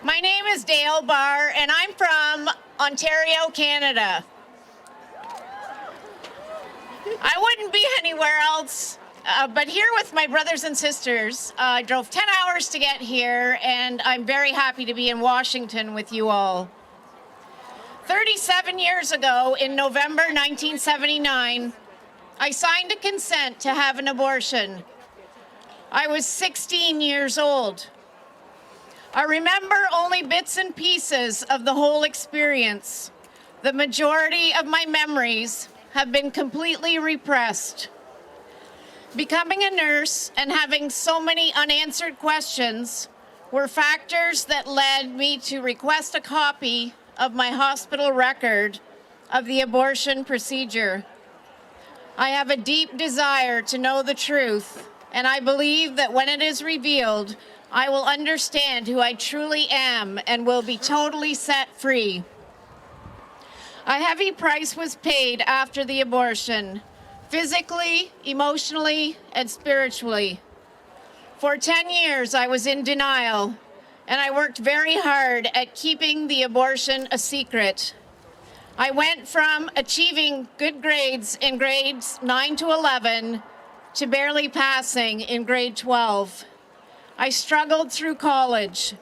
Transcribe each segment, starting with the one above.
My name is Dale Barr, and I'm from Ontario, Canada. I wouldn't be anywhere else, but here with my brothers and sisters. I drove 10 hours to get here, and I'm very happy to be in Washington with you all. 37 years ago, in November 1979, I signed a consent to have an abortion. I was 16 years old. I remember only bits and pieces of the whole experience. The majority of my memories have been completely repressed. Becoming a nurse and having so many unanswered questions were factors that led me to request a copy of my hospital record of the abortion procedure. I have a deep desire to know the truth, and I believe that when it is revealed, I will understand who I truly am and will be totally set free. A heavy price was paid after the abortion, physically, emotionally, and spiritually. For 10 years, I was in denial, and I worked very hard at keeping the abortion a secret. I went from achieving good grades in grades 9 to 11 to barely passing in grade 12. I struggled through college.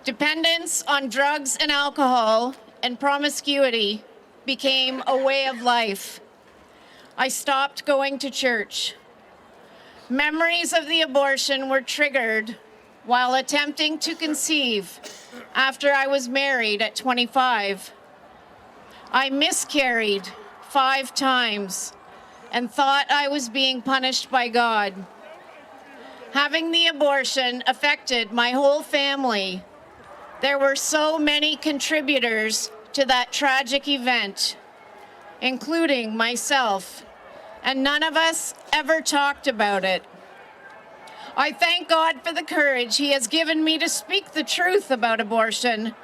Dependence on drugs and alcohol and promiscuity became a way of life. I stopped going to church. Memories of the abortion were triggered while attempting to conceive after I was married at 25. I miscarried 5 times and thought I was being punished by God. Having the abortion affected my whole family. There were so many contributors to that tragic event, including myself, and none of us ever talked about it. I thank God for the courage He has given me to speak the truth about abortion,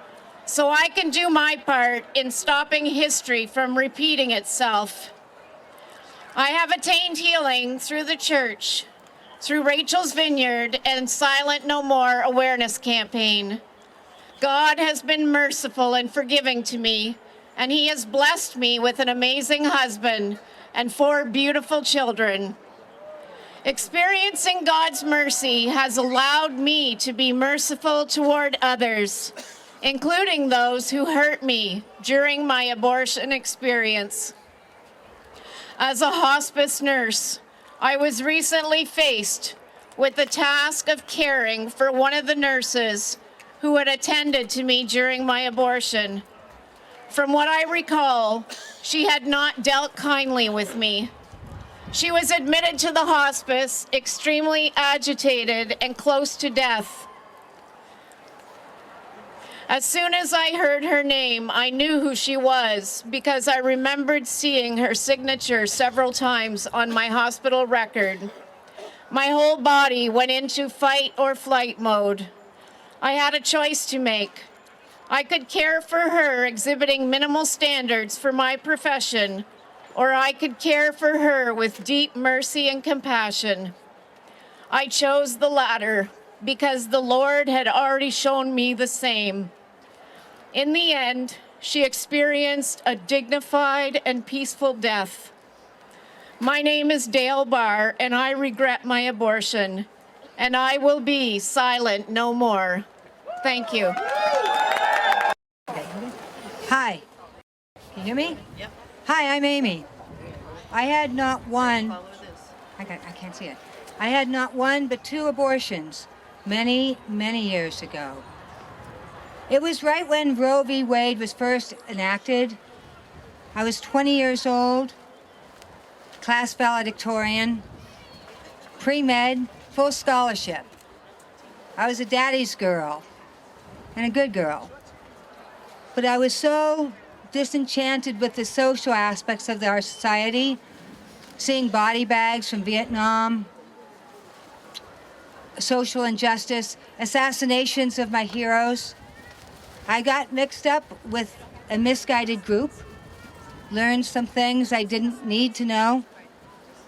so I can do my part in stopping history from repeating itself. I have attained healing through the church, through Rachel's Vineyard and Silent No More awareness campaign. God has been merciful and forgiving to me, and He has blessed me with an amazing husband and 4 beautiful children. Experiencing God's mercy has allowed me to be merciful toward others, including those who hurt me during my abortion experience. As a hospice nurse, I was recently faced with the task of caring for one of the nurses who had attended to me during my abortion. From what I recall, she had not dealt kindly with me. She was admitted to the hospice, extremely agitated and close to death. As soon as I heard her name, I knew who she was because I remembered seeing her signature several times on my hospital record. My whole body went into fight or flight mode. I had a choice to make. I could care for her exhibiting minimal standards for my profession, or I could care for her with deep mercy and compassion. I chose the latter because the Lord had already shown me the same. In the end, she experienced a dignified and peaceful death. My name is Dale Barr, and I regret my abortion, and I will be silent no more. Thank you. Hi. Can you hear me? Yep. Hi, I'm Amy. I had not one. Follow this. I can't see it. I had not one but 2 abortions many, many years ago. It was right when Roe v. Wade was first enacted. I was 20 years old, class valedictorian, pre-med, full scholarship. I was a daddy's girl and a good girl. But I was so disenchanted with the social aspects of our society, seeing body bags from Vietnam, social injustice, assassinations of my heroes. I got mixed up with a misguided group, learned some things I didn't need to know,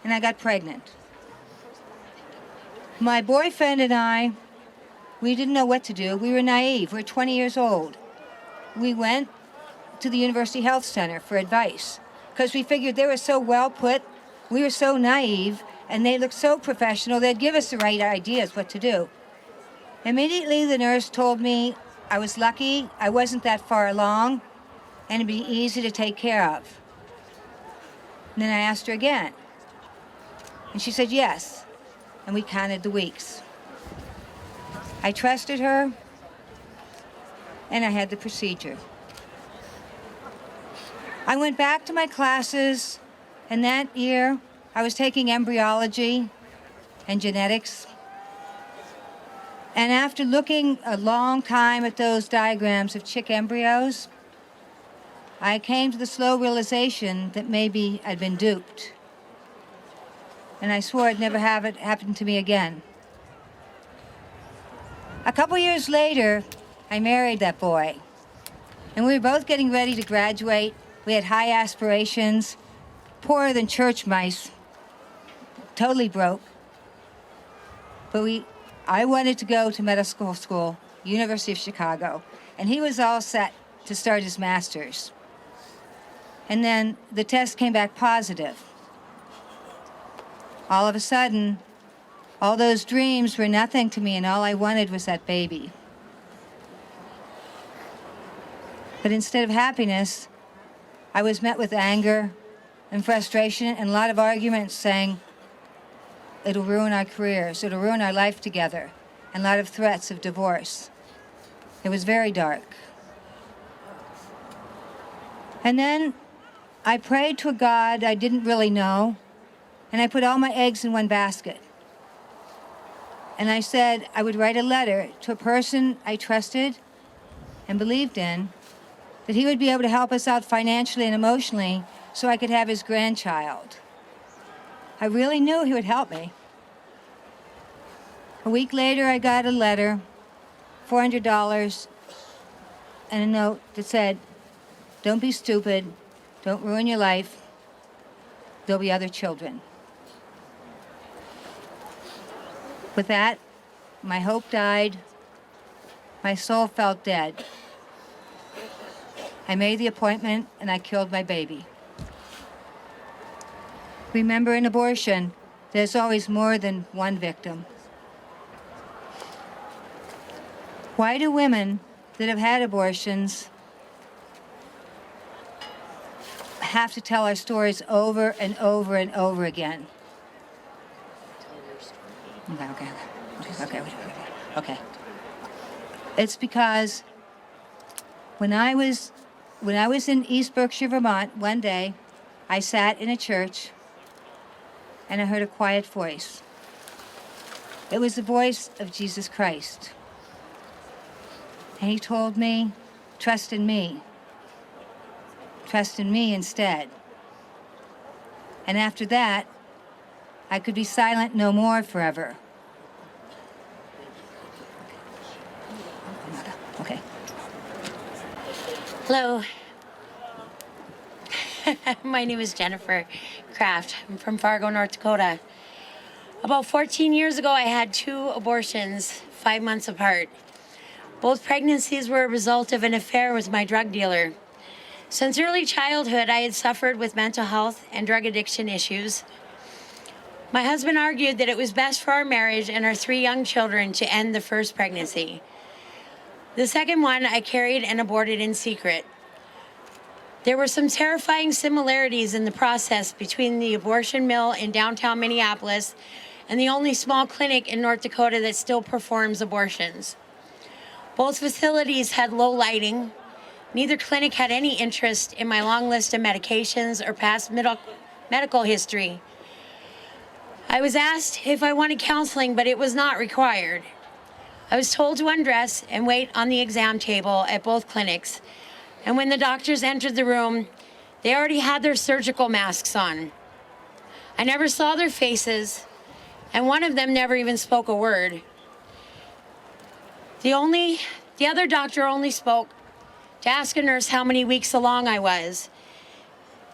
and I got pregnant. My boyfriend and I We didn't know what to do. We were naive. We're 20 years old. We went to the University Health Center for advice because we figured they were so well put, we were so naive, and they looked so professional, they'd give us the right ideas what to do. Immediately, the nurse told me I was lucky, I wasn't that far along, and it'd be easy to take care of. And then I asked her again, and she said yes, and we counted the weeks. I trusted her, and I had the procedure. I went back to my classes, and that year I was taking embryology and genetics. And after looking a long time at those diagrams of chick embryos, I came to the slow realization that maybe I'd been duped. And I swore I'd never have it happen to me again. A couple years later, I married that boy. And we were both getting ready to graduate. We had high aspirations, poorer than church mice, totally broke. But I wanted to go to medical school, University of Chicago, and he was all set to start his master's. And then the test came back positive. All of a sudden, all those dreams were nothing to me, and all I wanted was that baby. But instead of happiness, I was met with anger and frustration and a lot of arguments saying, it'll ruin our careers, it'll ruin our life together, and a lot of threats of divorce. It was very dark. And then I prayed to a God I didn't really know, and I put all my eggs in one basket. And I said I would write a letter to a person I trusted and believed in, that he would be able to help us out financially and emotionally so I could have his grandchild. I really knew he would help me. A week later, I got a letter, $400, and a note that said, don't be stupid, don't ruin your life, there'll be other children. With that, my hope died, my soul felt dead. I made the appointment and I killed my baby. Remember, in abortion, there's always more than one victim. Why do women that have had abortions have to tell our stories over and over and over again? Okay. It's because when I was in East Berkshire, Vermont, one day, I sat in a church and I heard a quiet voice. It was the voice of Jesus Christ. And he told me, trust in me. Trust in me instead. And after that, I could be silent no more forever. Okay. Hello. My name is Jennifer Kraft. I'm from Fargo, North Dakota. About 14 years ago, I had 2 abortions, 5 months apart. Both pregnancies were a result of an affair with my drug dealer. Since early childhood, I had suffered with mental health and drug addiction issues. My husband argued that it was best for our marriage and our 3 young children to end the first pregnancy. The second one I carried and aborted in secret. There were some terrifying similarities in the process between the abortion mill in downtown Minneapolis and the only small clinic in North Dakota that still performs abortions. Both facilities had low lighting. Neither clinic had any interest in my long list of medications or past medical history. I was asked if I wanted counseling, but it was not required. I was told to undress and wait on the exam table at both clinics. And when the doctors entered the room, they already had their surgical masks on. I never saw their faces, and one of them never even spoke a word. The other doctor only spoke to ask a nurse how many weeks along I was.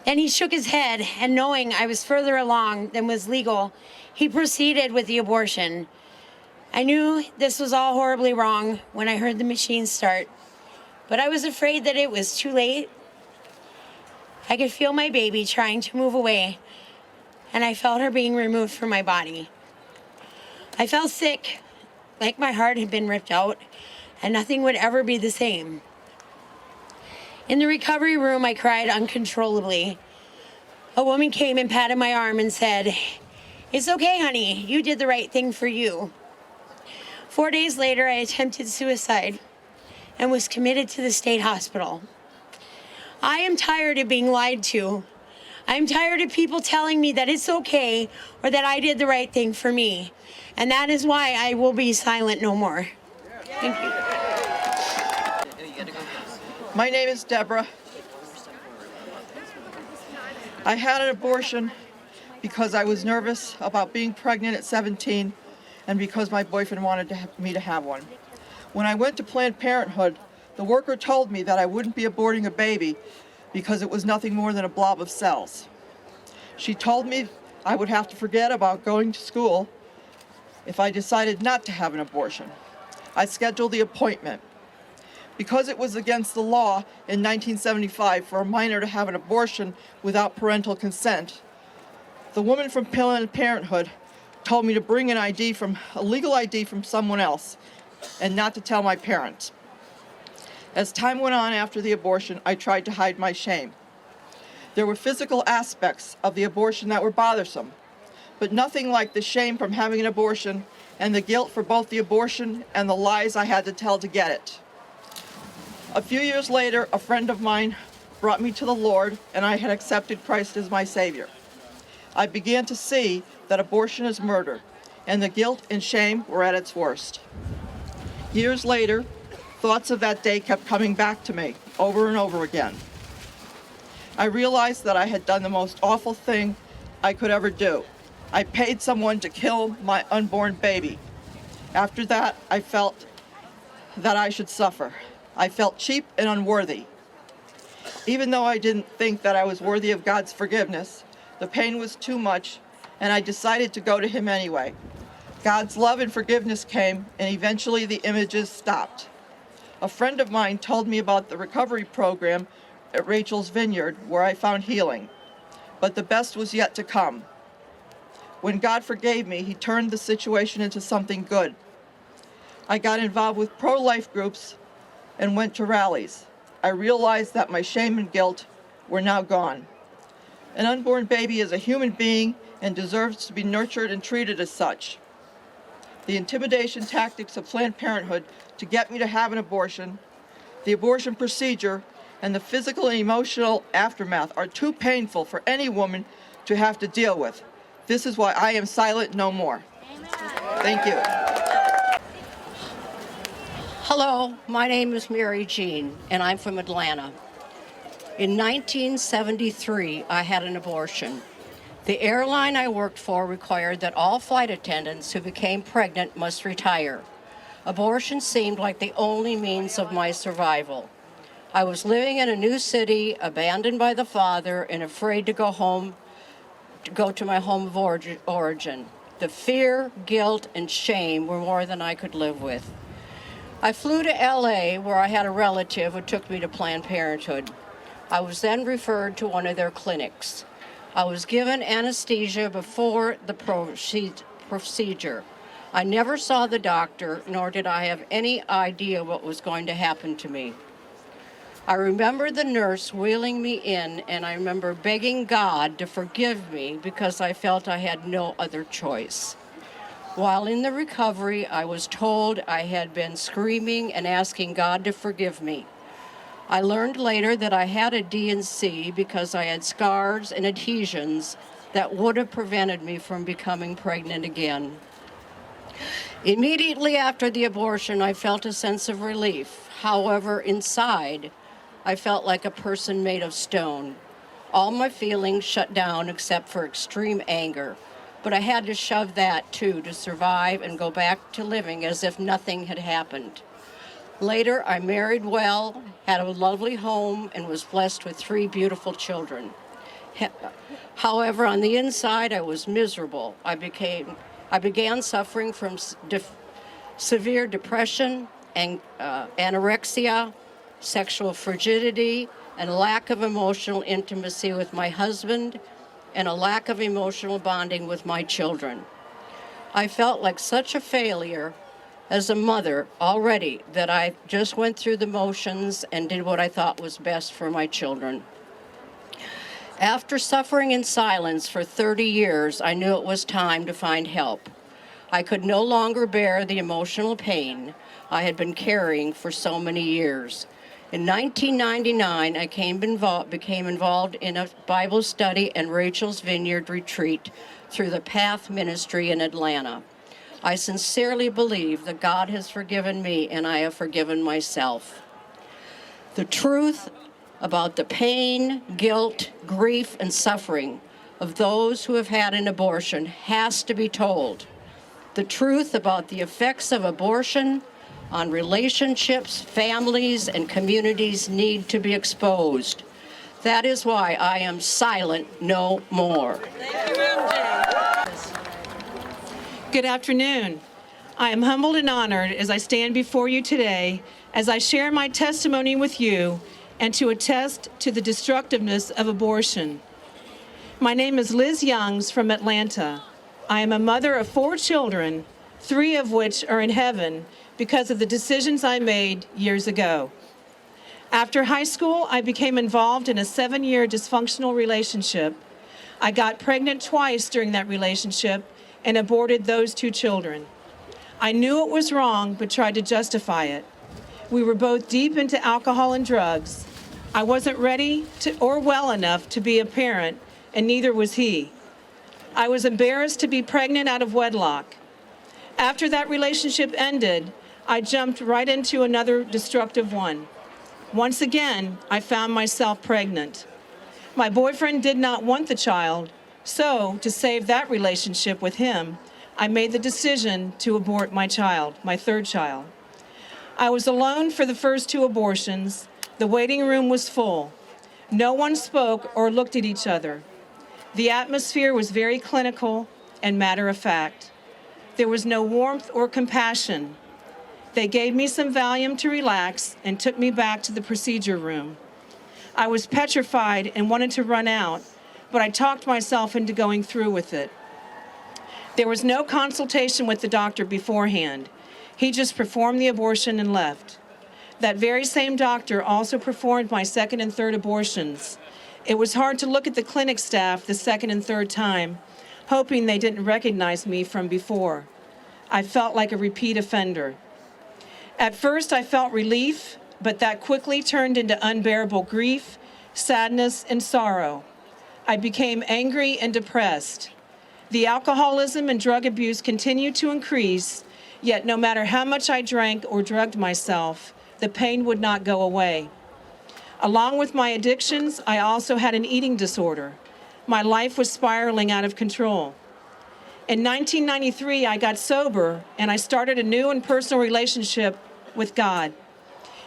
Then he shook his head, and knowing I was further along than was legal, he proceeded with the abortion. I knew this was all horribly wrong when I heard the machine start, but I was afraid that it was too late. I could feel my baby trying to move away, and I felt her being removed from my body. I felt sick, like my heart had been ripped out, and nothing would ever be the same. In the recovery room, I cried uncontrollably. A woman came and patted my arm and said, "It's okay, honey. You did the right thing for you." 4 days later, I attempted suicide and was committed to the state hospital. I am tired of being lied to. I am tired of people telling me that it's okay or that I did the right thing for me. And that is why I will be silent no more. Thank you. My name is Debra. I had an abortion because I was nervous about being pregnant at 17 and because my boyfriend wanted me to have one. When I went to Planned Parenthood, the worker told me that I wouldn't be aborting a baby because it was nothing more than a blob of cells. She told me I would have to forget about going to school if I decided not to have an abortion. I scheduled the appointment. Because it was against the law in 1975 for a minor to have an abortion without parental consent, the woman from Planned Parenthood told me to bring a legal ID from someone else and not to tell my parents. As time went on after the abortion, I tried to hide my shame. There were physical aspects of the abortion that were bothersome, but nothing like the shame from having an abortion and the guilt for both the abortion and the lies I had to tell to get it. A few years later, a friend of mine brought me to the Lord, and I had accepted Christ as my Savior. I began to see that abortion is murder, and the guilt and shame were at its worst. Years later, thoughts of that day kept coming back to me over and over again. I realized that I had done the most awful thing I could ever do. I paid someone to kill my unborn baby. After that, I felt that I should suffer. I felt cheap and unworthy. Even though I didn't think that I was worthy of God's forgiveness, the pain was too much, and I decided to go to Him anyway. God's love and forgiveness came, and eventually the images stopped. A friend of mine told me about the recovery program at Rachel's Vineyard, where I found healing. But the best was yet to come. When God forgave me, He turned the situation into something good. I got involved with pro-life groups and went to rallies. I realized that my shame and guilt were now gone. An unborn baby is a human being and deserves to be nurtured and treated as such. The intimidation tactics of Planned Parenthood to get me to have an abortion, the abortion procedure, and the physical and emotional aftermath are too painful for any woman to have to deal with. This is why I am silent no more. Amen. Thank you. Hello, my name is Mary Jean, and I'm from Atlanta. In 1973, I had an abortion. The airline I worked for required that all flight attendants who became pregnant must retire. Abortion seemed like the only means of my survival. I was living in a new city, abandoned by the father, and afraid to go to my home of origin. The fear, guilt, and shame were more than I could live with. I flew to LA, where I had a relative who took me to Planned Parenthood. I was then referred to one of their clinics. I was given anesthesia before the procedure. I never saw the doctor, nor did I have any idea what was going to happen to me. I remember the nurse wheeling me in, and I remember begging God to forgive me because I felt I had no other choice. While in the recovery, I was told I had been screaming and asking God to forgive me. I learned later that I had a D&C because I had scars and adhesions that would have prevented me from becoming pregnant again. Immediately after the abortion, I felt a sense of relief. However, inside, I felt like a person made of stone. All my feelings shut down except for extreme anger. But I had to shove that too to survive and go back to living as if nothing had happened. Later, I married well, had a lovely home, and was blessed with 3 beautiful children. However, on the inside, I was miserable. I began suffering from severe depression, and anorexia, sexual frigidity, and lack of emotional intimacy with my husband, and a lack of emotional bonding with my children. I felt like such a failure as a mother already that I just went through the motions and did what I thought was best for my children. After suffering in silence for 30 years, I knew it was time to find help. I could no longer bear the emotional pain I had been carrying for so many years. In 1999, I became involved in a Bible study and Rachel's Vineyard retreat through the Path Ministry in Atlanta. I sincerely believe that God has forgiven me and I have forgiven myself. The truth about the pain, guilt, grief, and suffering of those who have had an abortion has to be told. The truth about the effects of abortion on relationships, families, and communities need to be exposed. That is why I am silent no more. Good afternoon. I am humbled and honored as I stand before you today as I share my testimony with you and to attest to the destructiveness of abortion. My name is Liz Youngs from Atlanta. I am a mother of 4 children, 3 of which are in heaven because of the decisions I made years ago. After high school, I became involved in a 7-year dysfunctional relationship. I got pregnant twice during that relationship and aborted those 2 children. I knew it was wrong, but tried to justify it. We were both deep into alcohol and drugs. I wasn't ready or well enough to be a parent, and neither was he. I was embarrassed to be pregnant out of wedlock. After that relationship ended, I jumped right into another destructive one. Once again, I found myself pregnant. My boyfriend did not want the child, so to save that relationship with him, I made the decision to abort my child, my 3rd child. I was alone for the first 2 abortions. The waiting room was full. No one spoke or looked at each other. The atmosphere was very clinical and matter of fact. There was no warmth or compassion. They gave me some Valium to relax and took me back to the procedure room. I was petrified and wanted to run out, but I talked myself into going through with it. There was no consultation with the doctor beforehand. He just performed the abortion and left. That very same doctor also performed my 2nd and 3rd abortions. It was hard to look at the clinic staff the 2nd and 3rd time, hoping they didn't recognize me from before. I felt like a repeat offender. At first, I felt relief, but that quickly turned into unbearable grief, sadness, and sorrow. I became angry and depressed. The alcoholism and drug abuse continued to increase, yet no matter how much I drank or drugged myself, the pain would not go away. Along with my addictions, I also had an eating disorder. My life was spiraling out of control. In 1993, I got sober, and I started a new and personal relationship with God.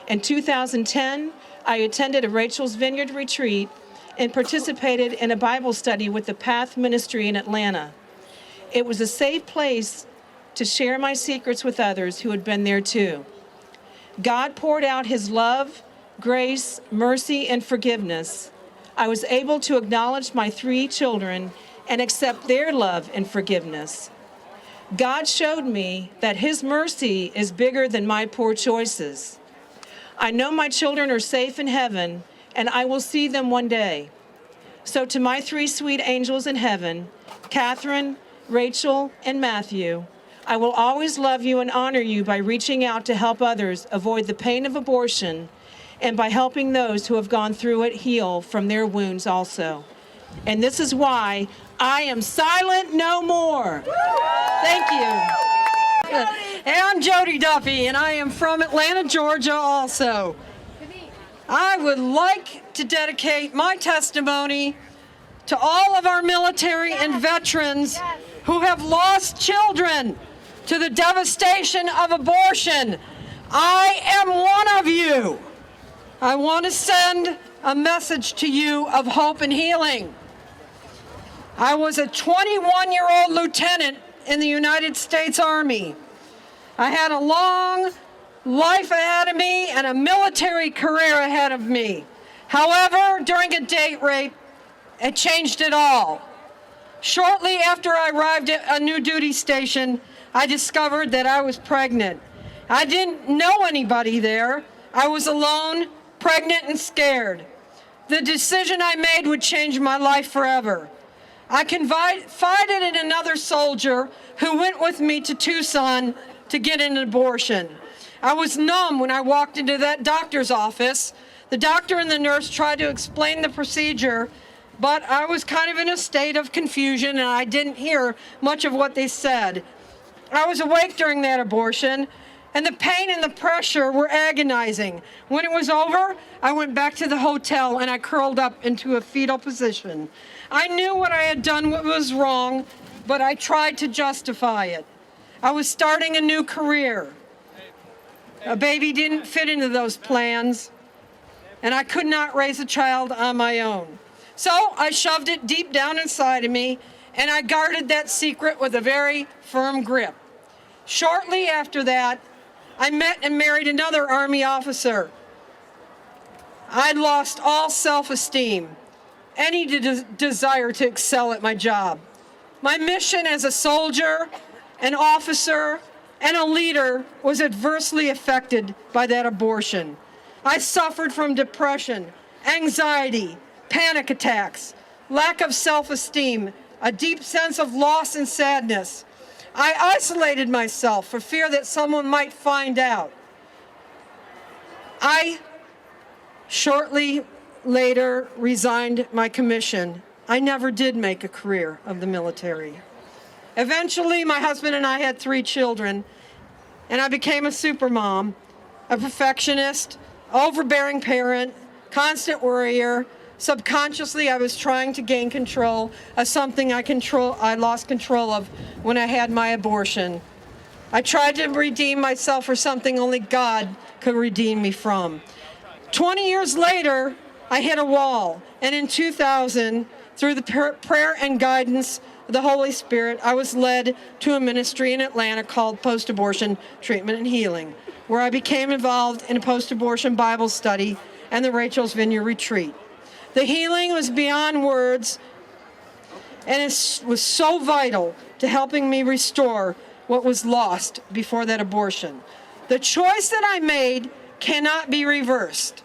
In 2010, I attended a Rachel's Vineyard retreat and participated in a Bible study with the Path Ministry in Atlanta. It was a safe place to share my secrets with others who had been there too. God poured out his love, grace, mercy, and forgiveness. I was able to acknowledge my 3 children and accept their love and forgiveness. God showed me that his mercy is bigger than my poor choices. I know my children are safe in heaven, and I will see them one day. So to my 3 sweet angels in heaven, Catherine, Rachel, and Matthew, I will always love you and honor you by reaching out to help others avoid the pain of abortion and by helping those who have gone through it heal from their wounds also. And this is why I am silent no more. Thank you. Hey, I'm Jody Duffy, and I am from Atlanta, Georgia also. I would like to dedicate my testimony to all of our military and veterans who have lost children to the devastation of abortion. I am one of you. I want to send a message to you of hope and healing. I was a 21-year-old lieutenant in the United States Army. I had a long life ahead of me and a military career ahead of me. However, during a date rape, it changed it all. Shortly after I arrived at a new duty station, I discovered that I was pregnant. I didn't know anybody there. I was alone, pregnant, and scared. The decision I made would change my life forever. I confided in another soldier who went with me to Tucson to get an abortion. I was numb when I walked into that doctor's office. The doctor and the nurse tried to explain the procedure, but I was kind of in a state of confusion and I didn't hear much of what they said. I was awake during that abortion, and the pain and the pressure were agonizing. When it was over, I went back to the hotel and I curled up into a fetal position. I knew what I had done was wrong, but I tried to justify it. I was starting a new career. A baby didn't fit into those plans, and I could not raise a child on my own. So I shoved it deep down inside of me, and I guarded that secret with a very firm grip. Shortly after that, I met and married another Army officer. I'd lost all self-esteem, any desire to excel at my job. My mission as a soldier, an officer, and a leader was adversely affected by that abortion. I suffered from depression, anxiety, panic attacks, lack of self-esteem, a deep sense of loss and sadness. I isolated myself for fear that someone might find out. I shortly later resigned my commission. I never did make a career of the military. Eventually, my husband and I had 3 children, and I became a supermom, a perfectionist, overbearing parent, constant worrier. Subconsciously, I was trying to gain control of something I lost control of when I had my abortion. I tried to redeem myself for something only God could redeem me from. 20 years later, I hit a wall, and in 2000, through the prayer and guidance of the Holy Spirit, I was led to a ministry in Atlanta called Post-Abortion Treatment and Healing, where I became involved in a post-abortion Bible study and the Rachel's Vineyard Retreat. The healing was beyond words, and it was so vital to helping me restore what was lost before that abortion. The choice that I made cannot be reversed.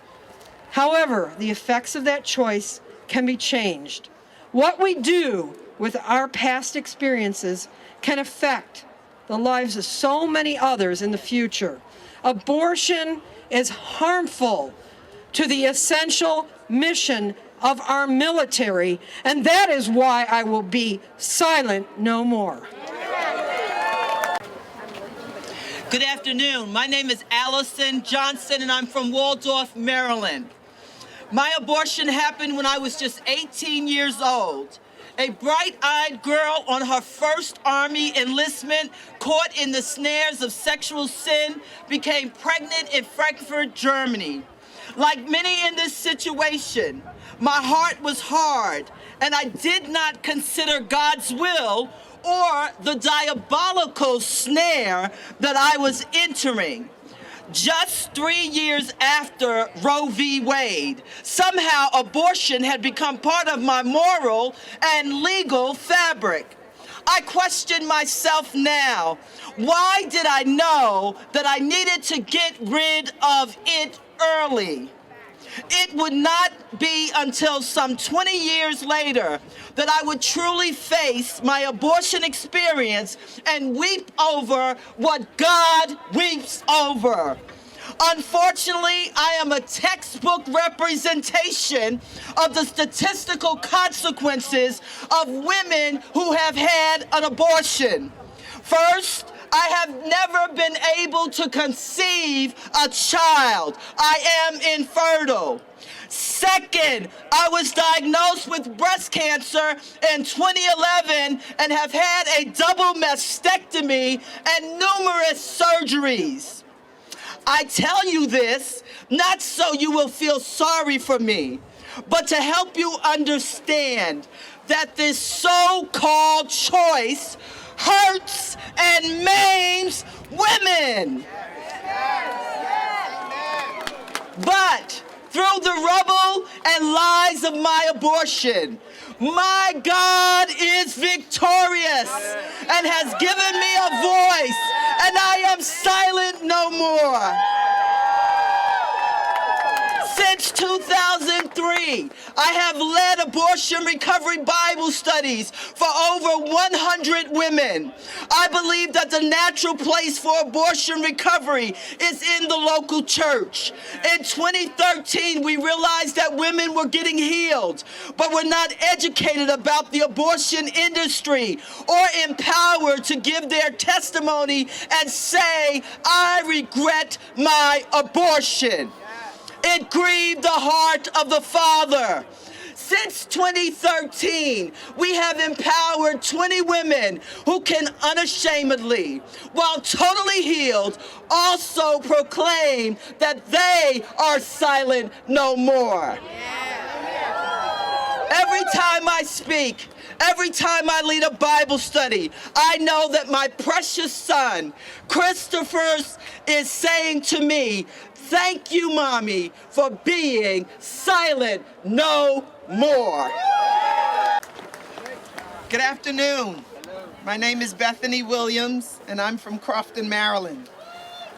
However, the effects of that choice can be changed. What we do with our past experiences can affect the lives of so many others in the future. Abortion is harmful to the essential mission of our military, and that is why I will be silent no more. Good afternoon. My name is Alison Johnson, and I'm from Waldorf, Maryland. My abortion happened when I was just 18 years old. A bright-eyed girl on her first Army enlistment, caught in the snares of sexual sin, became pregnant in Frankfurt, Germany. Like many in this situation, my heart was hard, and I did not consider God's will or the diabolical snare that I was entering. Just 3 years after Roe v. Wade, somehow abortion had become part of my moral and legal fabric. I question myself now. Why did I know that I needed to get rid of it early? It would not be until some 20 years later that I would truly face my abortion experience and weep over what God weeps over. Unfortunately, I am a textbook representation of the statistical consequences of women who have had an abortion. First, I have never been able to conceive a child. I am infertile. Second, I was diagnosed with breast cancer in 2011 and have had a double mastectomy and numerous surgeries. I tell you this not so you will feel sorry for me, but to help you understand that this so-called choice hurts and maims women. But through the rubble and lies of my abortion, my God is victorious and has given me a voice, and I am silent no more. Since 2003, I have led abortion recovery Bible studies for over 100 women. I believe that the natural place for abortion recovery is in the local church. In 2013, we realized that women were getting healed, but were not educated about the abortion industry or empowered to give their testimony and say, I regret my abortion. It grieved the heart of the Father. Since 2013, we have empowered 20 women who can unashamedly, while totally healed, also proclaim that they are silent no more. Every time I speak, every time I lead a Bible study, I know that my precious son, Christopher, is saying to me, thank you, Mommy, for being silent no more. Good afternoon. My name is Bethany Williams, and I'm from Crofton, Maryland.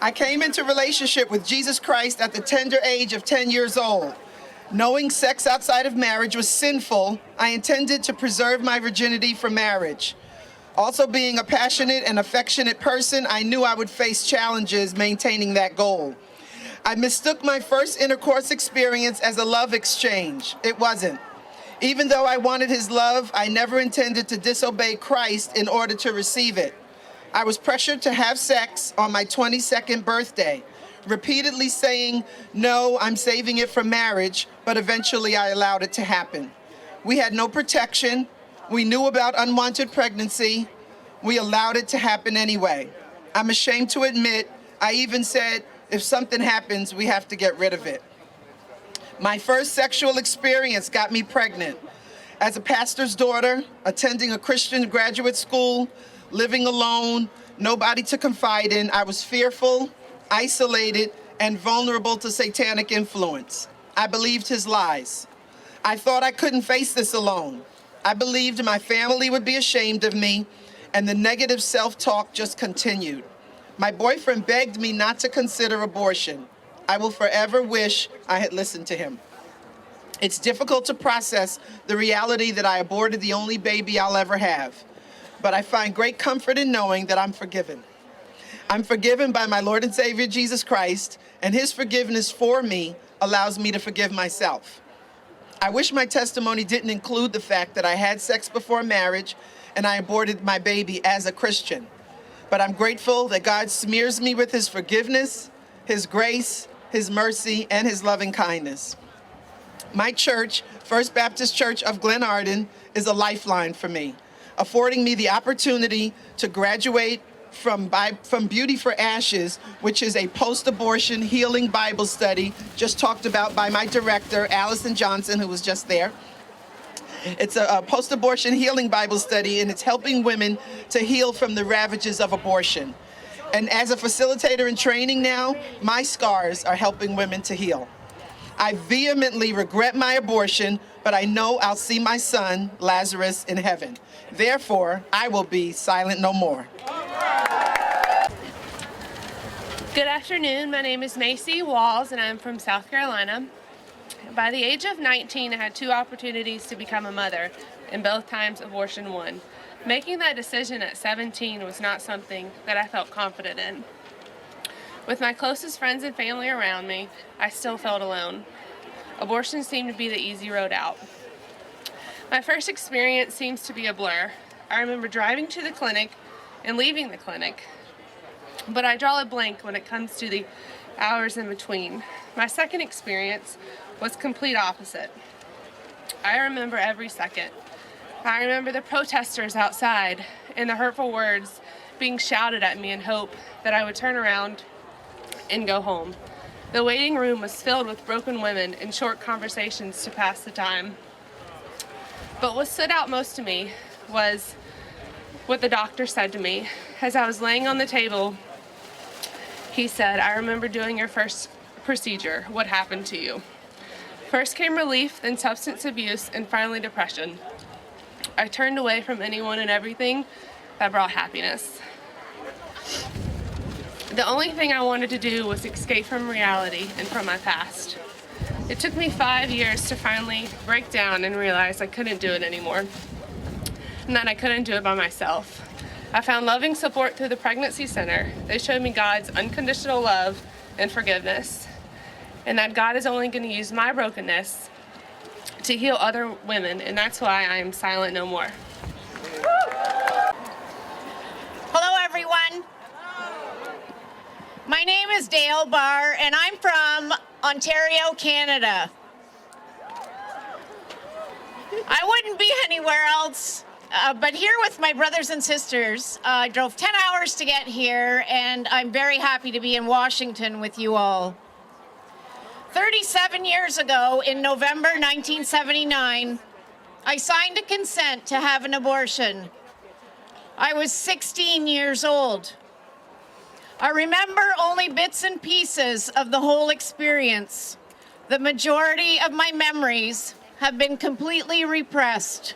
I came into relationship with Jesus Christ at the tender age of 10 years old. Knowing sex outside of marriage was sinful, I intended to preserve my virginity for marriage. Also, being a passionate and affectionate person, I knew I would face challenges maintaining that goal. I mistook my first intercourse experience as a love exchange. It wasn't. Even though I wanted his love, I never intended to disobey Christ in order to receive it. I was pressured to have sex on my 22nd birthday, repeatedly saying, no, I'm saving it for marriage, but eventually I allowed it to happen. We had no protection. We knew about unwanted pregnancy. We allowed it to happen anyway. I'm ashamed to admit, I even said, if something happens, we have to get rid of it. My first sexual experience got me pregnant. As a pastor's daughter, attending a Christian graduate school, living alone, nobody to confide in, I was fearful, isolated, and vulnerable to satanic influence. I believed his lies. I thought I couldn't face this alone. I believed my family would be ashamed of me, and the negative self-talk just continued. My boyfriend begged me not to consider abortion. I will forever wish I had listened to him. It's difficult to process the reality that I aborted the only baby I'll ever have, but I find great comfort in knowing that I'm forgiven. I'm forgiven by my Lord and Savior Jesus Christ, and his forgiveness for me allows me to forgive myself. I wish my testimony didn't include the fact that I had sex before marriage and I aborted my baby as a Christian. But I'm grateful that God smears me with his forgiveness, his grace, his mercy, and his loving kindness. My church, First Baptist Church of Glenarden, is a lifeline for me, affording me the opportunity to graduate from Beauty for Ashes, which is a post-abortion healing Bible study just talked about by my director, Alison Johnson, who was just there. It's a post-abortion healing Bible study, and it's helping women to heal from the ravages of abortion. And as a facilitator in training now, my scars are helping women to heal. I vehemently regret my abortion, but I know I'll see my son, Lazarus, in heaven. Therefore, I will be silent no more. Good afternoon. My name is Macy Walls, and I'm from South Carolina. By the age of 19, I had 2 opportunities to become a mother, and both times abortion won. Making that decision at 17 was not something that I felt confident in. With my closest friends and family around me, I still felt alone. Abortion seemed to be the easy road out. My first experience seems to be a blur. I remember driving to the clinic and leaving the clinic, but I draw a blank when it comes to the hours in between. My second experience was complete opposite. I remember every second. I remember the protesters outside and the hurtful words being shouted at me in hope that I would turn around and go home. The waiting room was filled with broken women and short conversations to pass the time. But what stood out most to me was what the doctor said to me as I was laying on the table He said, "I remember doing your first procedure. What happened to you?" First came relief, then substance abuse, and finally depression. I turned away from anyone and everything that brought happiness. The only thing I wanted to do was escape from reality and from my past. It took me 5 years to finally break down and realize I couldn't do it anymore, and that I couldn't do it by myself. I found loving support through the pregnancy center. They showed me God's unconditional love and forgiveness, and that God is only going to use my brokenness to heal other women, and that's why I am silent no more. Hello, everyone. My name is Dale Barr, and I'm from Ontario, Canada. I wouldn't be anywhere else, but here with my brothers and sisters. I drove 10 hours to get here, and I'm very happy to be in Washington with you all. 37 years ago, in November 1979, I signed a consent to have an abortion. I was 16 years old. I remember only bits and pieces of the whole experience. The majority of my memories have been completely repressed.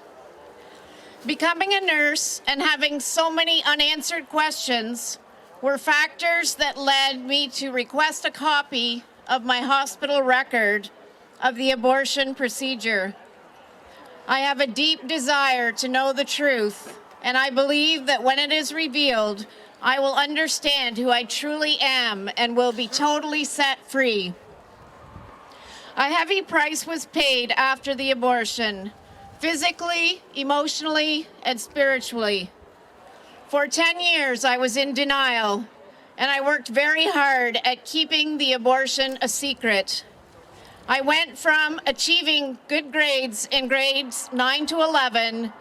Becoming a nurse and having so many unanswered questions were factors that led me to request a copy of my hospital record of the abortion procedure. I have a deep desire to know the truth, and I believe that when it is revealed, I will understand who I truly am and will be totally set free. A heavy price was paid after the abortion, physically, emotionally, and spiritually. For 10 years, I was in denial, and I worked very hard at keeping the abortion a secret. I went from achieving good grades in grades 9 to 11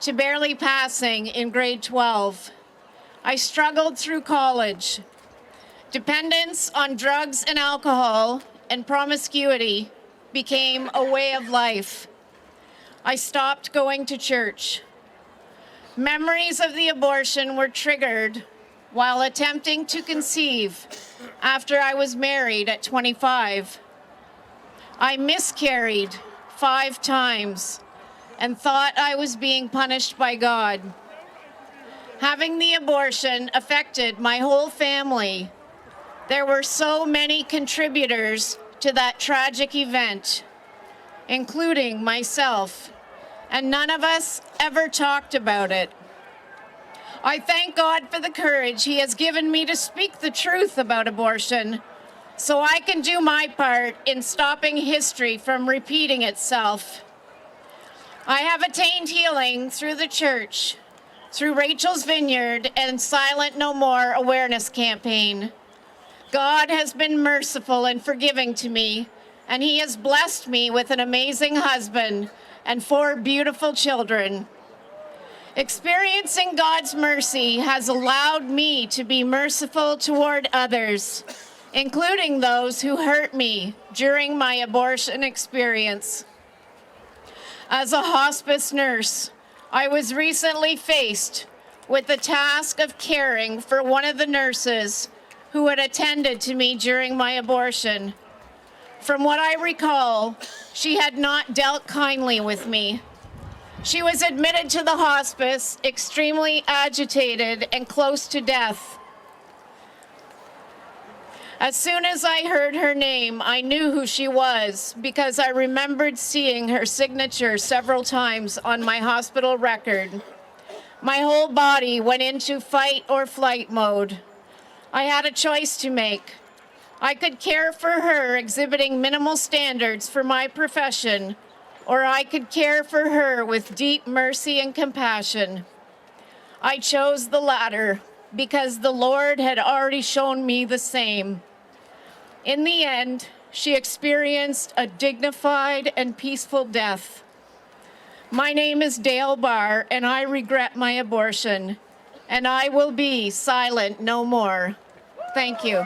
to barely passing in grade 12. I struggled through college. Dependence on drugs and alcohol and promiscuity became a way of life. I stopped going to church. Memories of the abortion were triggered while attempting to conceive after I was married at 25. I miscarried 5 times and thought I was being punished by God. Having the abortion affected my whole family. There were so many contributors to that tragic event, including myself, and none of us ever talked about it. I thank God for the courage He has given me to speak the truth about abortion, so I can do my part in stopping history from repeating itself. I have attained healing through the church, through Rachel's Vineyard and Silent No More awareness campaign. God has been merciful and forgiving to me, and He has blessed me with an amazing husband and 4 beautiful children. Experiencing God's mercy has allowed me to be merciful toward others, including those who hurt me during my abortion experience. As a hospice nurse, I was recently faced with the task of caring for one of the nurses who had attended to me during my abortion. From what I recall, she had not dealt kindly with me. She was admitted to the hospice, extremely agitated and close to death. As soon as I heard her name, I knew who she was because I remembered seeing her signature several times on my hospital record. My whole body went into fight or flight mode. I had a choice to make. I could care for her exhibiting minimal standards for my profession, or I could care for her with deep mercy and compassion. I chose the latter because the Lord had already shown me the same. In the end, she experienced a dignified and peaceful death. My name is Dale Barr, and I regret my abortion, and I will be silent no more. Thank you.